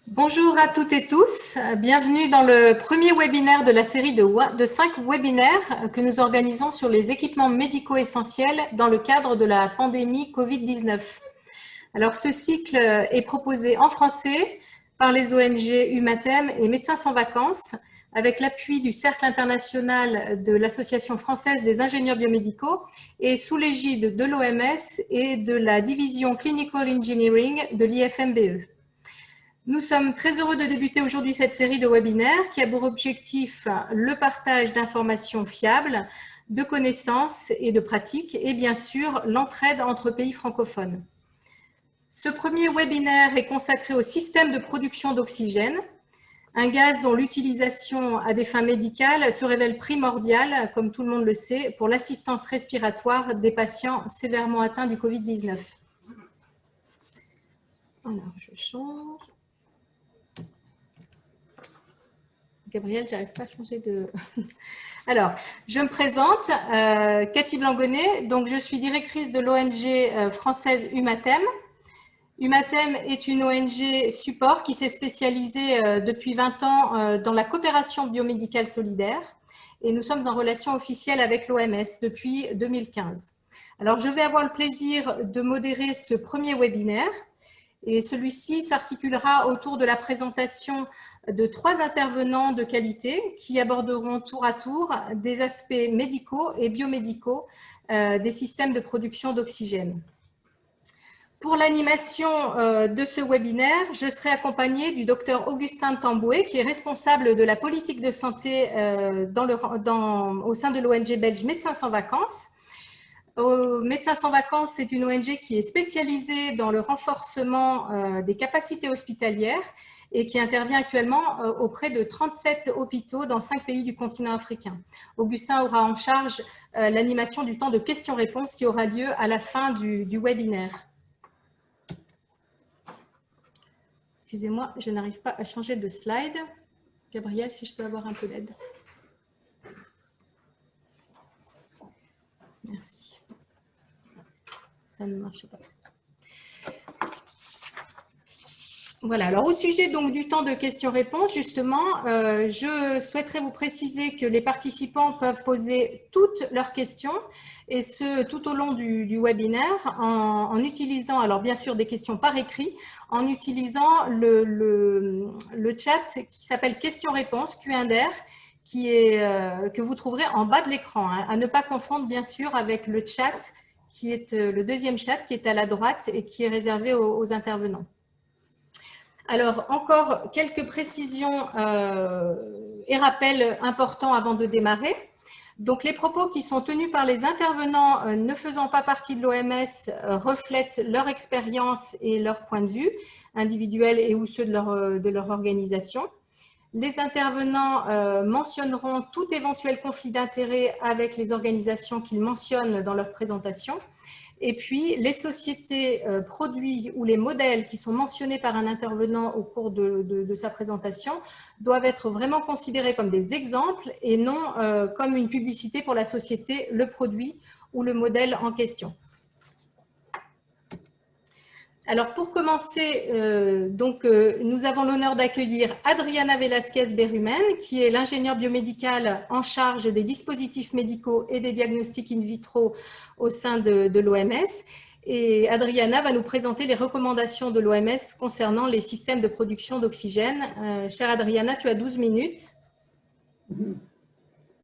Bonjour à toutes et tous, bienvenue dans le premier webinaire de la série de 5 webinaires que nous organisons sur les équipements médicaux essentiels dans le cadre de la pandémie Covid-19. Alors ce cycle est proposé en français par les ONG Humatem et Médecins sans vacances avec l'appui du Cercle international de l'Association française des ingénieurs biomédicaux et sous l'égide de l'OMS et de la division Clinical Engineering de l'IFMBE. Nous sommes très heureux de débuter aujourd'hui cette série de webinaires qui a pour objectif le partage d'informations fiables, de connaissances et de pratiques et bien sûr l'entraide entre pays francophones. Ce premier webinaire est consacré au système de production d'oxygène, un gaz dont l'utilisation à des fins médicales se révèle primordiale, comme tout le monde le sait, pour l'assistance respiratoire des patients sévèrement atteints du Covid-19. Alors, je change. Gabriel, j'arrive pas à changer de... Alors, je me présente, Cathy Blangonnet, donc je suis directrice de l'ONG française Humatem. Humatem est une ONG support qui s'est spécialisée depuis 20 ans dans la coopération biomédicale solidaire et nous sommes en relation officielle avec l'OMS depuis 2015. Alors, je vais avoir le plaisir de modérer ce premier webinaire et celui-ci s'articulera autour de la présentation de 3 intervenants de qualité qui aborderont tour à tour des aspects médicaux et biomédicaux des systèmes de production d'oxygène. Pour l'animation de ce webinaire, je serai accompagnée du docteur Augustin Tamboué, qui est responsable de la politique de santé au sein de l'ONG belge Médecins sans vacances. Médecins sans vacances, c'est une ONG qui est spécialisée dans le renforcement des capacités hospitalières et qui intervient actuellement auprès de 37 hôpitaux dans 5 pays du continent africain. Augustin aura en charge l'animation du temps de questions-réponses qui aura lieu à la fin du webinaire. Excusez-moi, je n'arrive pas à changer de slide. Gabriel, si je peux avoir un peu d'aide. Merci. Ça ne marche pas. Voilà, alors au sujet donc du temps de questions-réponses, justement, je souhaiterais vous préciser que les participants peuvent poser toutes leurs questions et ce tout au long du webinaire en utilisant, alors bien sûr des questions par écrit, en utilisant le chat qui s'appelle questions-réponses, Q&R, que vous trouverez en bas de l'écran, hein, à ne pas confondre bien sûr avec le chat qui est le deuxième chat qui est à la droite et qui est réservé aux intervenants. Alors, encore quelques précisions et rappels importants avant de démarrer. Donc, les propos qui sont tenus par les intervenants ne faisant pas partie de l'OMS reflètent leur expérience et leur point de vue individuel et ou ceux de leur organisation. Les intervenants mentionneront tout éventuel conflit d'intérêts avec les organisations qu'ils mentionnent dans leur présentation. Et puis, les sociétés, produits ou les modèles qui sont mentionnés par un intervenant au cours de sa présentation doivent être vraiment considérés comme des exemples et non comme une publicité pour la société, le produit ou le modèle en question. Alors, pour commencer, nous avons l'honneur d'accueillir Adriana Velasquez-Berumen, qui est l'ingénieure biomédicale en charge des dispositifs médicaux et des diagnostics in vitro au sein de l'OMS. Et Adriana va nous présenter les recommandations de l'OMS concernant les systèmes de production d'oxygène. Chère Adriana, tu as 12 minutes.